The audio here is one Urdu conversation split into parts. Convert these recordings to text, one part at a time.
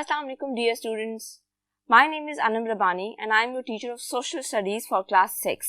Assalamu alaikum dear students. My name is Anam Rabani and I am your teacher of Social Studies for class 6.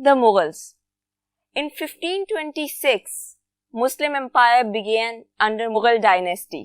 The Mughals. In 1526, Muslim Empire began under Mughal dynasty.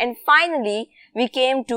and finally we came to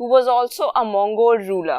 who was also a Mongol ruler.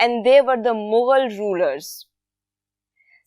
and they were the Mughal rulers.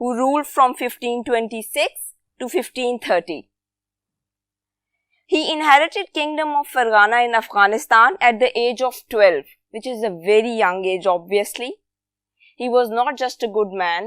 who ruled from 1526 to 1530. He inherited kingdom of Fargana in Afghanistan at the age of 12, which is a very young age obviously. He was not just a good man,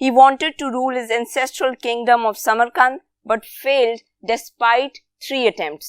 He wanted to rule his ancestral kingdom of Samarkand but failed despite 3 attempts.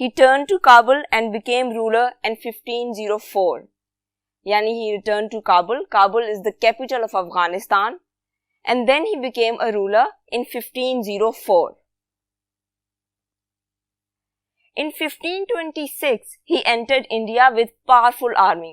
He turned to Kabul and became ruler in 1504. Yani he returned to Kabul. Kabul is the capital of Afghanistan. And then he became a ruler in 1504. In 1526, he entered India with powerful army.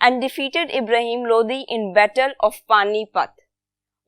And defeated Ibrahim Lodi in Battle of Panipat.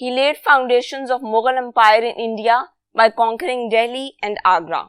He laid foundations of Mughal Empire in India by conquering Delhi and Agra.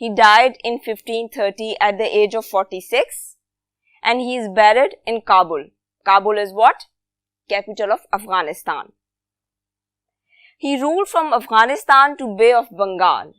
He died in 1530 at the age of 46 and he is buried in Kabul. Kabul is what? Capital of Afghanistan. He ruled from Afghanistan to Bay of Bengal.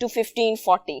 to 1540.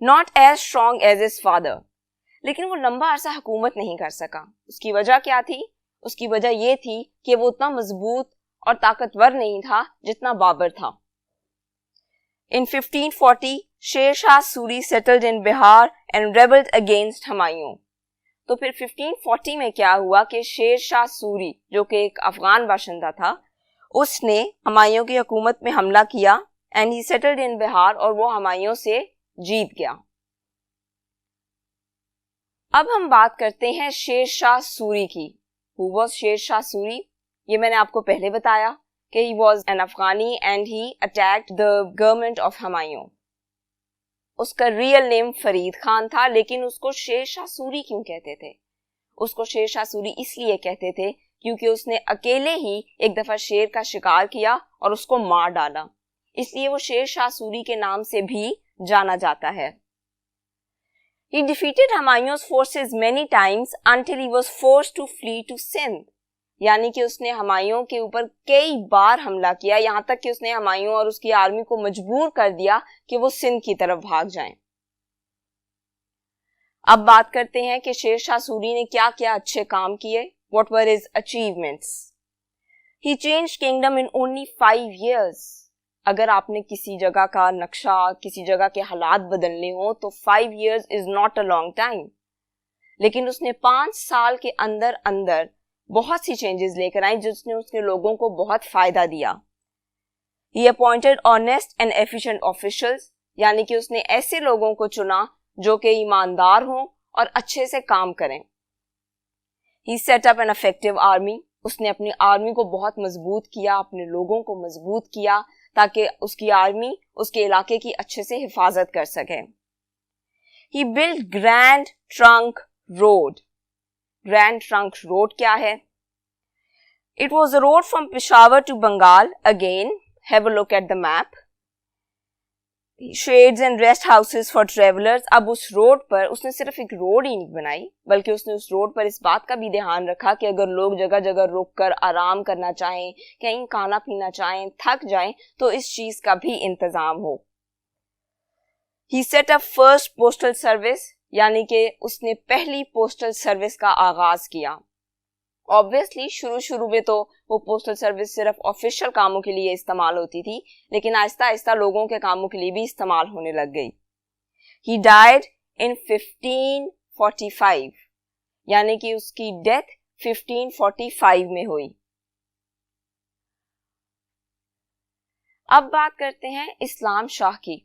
Not as strong as his father, لیکن وہ لمبا عرصہ حکومت نہیں کر سکا. اس کی وجہ کیا تھی؟ اس کی وجہ یہ تھی کہ وہ اتنا مضبوط اور طاقتور نہیں تھا جتنا بابر تھا. In 1540 Sher Shah Suri settled in Bihar and rebelled against Humayun. تو پھر 1540 میں کیا ہوا کہ شیر شاہ سوری جو کہ ایک افغان باشندہ تھا, اس نے ہمایوں کی حکومت میں حملہ کیا and he settled in بہار, اور وہ ہمایوں سے جیت گیا. اب ہم بات کرتے ہیں شیر شاہ سوری کی. Who was شیر شاہ سوری؟ یہ میں نے آپ کو پہلے بتایا کہ he was an Afghani and he attacked the government of Humayun. اس کا ریئل نیم فرید خان تھا, لیکن اس کو شیر شاہ سوری کیوں کہتے تھے؟ اس کو شیر شاہ سوری اس لیے کہتے تھے کیونکہ اس نے اکیلے ہی ایک دفعہ شیر کا شکار کیا اور اس کو مار ڈالا, اس لیے وہ شیر شاہ سوری کے نام سے بھی جانا جاتا ہے. He defeated Humayun's forces many times until he was forced to flee to Sindh. یعنی کہ اس نے ہمایوں کے اوپر کئی بار حملہ کیا, یہاں تک کہ اس نے ہمایوں اور اس کی آرمی کو مجبور کر دیا کہ وہ سندھ کی طرف بھاگ جائیں. اب بات کرتے ہیں کہ شیر شاہ سوری نے کیا کیا اچھے کام کیے. What were his achievements? He changed kingdom in only 5 years. اگر آپ نے کسی جگہ کا نقشہ, کسی جگہ کے حالات بدلنے ہوں تو 5 years is not a long time. لیکن اس نے 5 سال کے اندر اندر بہت سی چینجز لے کر آئیں جس نے اس کے لوگوں کو بہت فائدہ دیا. He appointed honest and efficient officials, یعنی کہ اس نے ایسے لوگوں کو چنا جو کہ ایماندار ہوں اور اچھے سے کام کریں. He set up an effective army. اس نے اپنی آرمی کو بہت مضبوط کیا, اپنے لوگوں کو مضبوط کیا تاکہ اس کی آرمی اس کے علاقے کی اچھے سے حفاظت کر سکے. He built Grand Trunk Road. Grand Trunk Road کیا ہے؟ It was a road from Peshawar to Bengal. Again, have a look at the map. Shades and rest houses for travelers. اب اس روڈ پر اس نے صرف ایک روڈ ہی نہیں بنائی بلکہ اس نے اس روڈ پر اس بات کا بھی دھیان رکھا کہ اگر لوگ جگہ جگہ رک کر آرام کرنا چاہیں, کہیں کھانا پینا چاہیں, تھک جائیں تو اس چیز کا بھی انتظام ہو. He set up first postal service, یعنی کہ اس نے پہلی پوسٹل سروس کا آغاز کیا. Obviously شروع میں تو وہ پوسٹل سروس صرف آفیشیل کاموں کے لیے استعمال ہوتی تھی, لیکن آہستہ آہستہ لوگوں کے کاموں کے لیے بھی استعمال ہونے لگ گئی. He died in 1545, یعنی کہ اس کی ڈیتھ 1545 میں ہوئی. اب بات کرتے ہیں اسلام شاہ کی.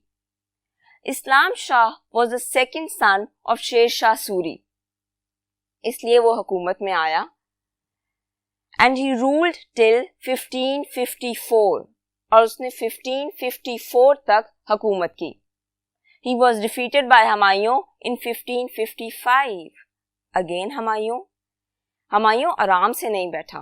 اسلام شاہ was the second son of شیر شاہ سوری, اس لیے وہ حکومت میں آیا. And he ruled till 1554, اور اس نے 1554 تک حکومت کی. He was defeated by Humayun in 1555. Again Humayun آرام سے نہیں بیٹھا.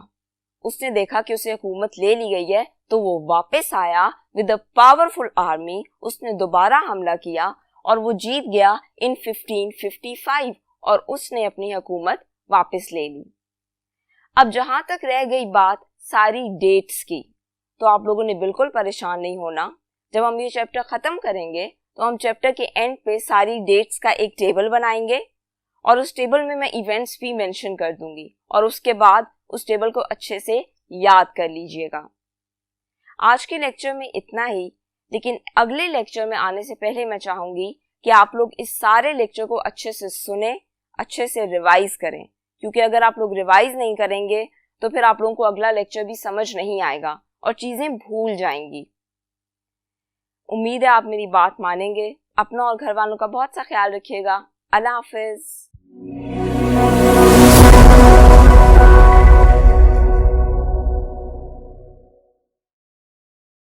اس نے دیکھا کہ اسے حکومت لے لی گئی ہے تو وہ واپس آیا with a powerful army. اس نے دوبارہ حملہ کیا اور وہ جیت گیا in 1555, اور اس نے اپنی حکومت واپس لے لی. اب جہاں تک رہ گئی بات ساری ڈیٹس کی, تو آپ لوگوں نے بالکل پریشان نہیں ہونا. جب ہم یہ چیپٹر ختم کریں گے تو ہم چیپٹر کے اینڈ پہ ساری ڈیٹس کا ایک ٹیبل بنائیں گے, اور اس ٹیبل میں ایونٹس بھی مینشن کر دوں گی, اور اس کے بعد اس ٹیبل کو اچھے سے یاد کر لیجئے گا. آج کے لیکچر میں اتنا ہی, لیکن اگلے لیکچر میں آنے سے پہلے میں چاہوں گی کہ آپ لوگ اس سارے لیکچر کو اچھے سے سنیں, اچھے سے ریوائز کریں, کیونکہ اگر آپ لوگ ریوائز نہیں کریں گے تو پھر آپ لوگوں کو اگلا لیکچر بھی سمجھ نہیں آئے گا اور چیزیں بھول جائیں گی. امید ہے آپ میری بات مانیں گے. اپنا اور گھر والوں کا بہت سا خیال رکھیے گا. اللہ حافظ.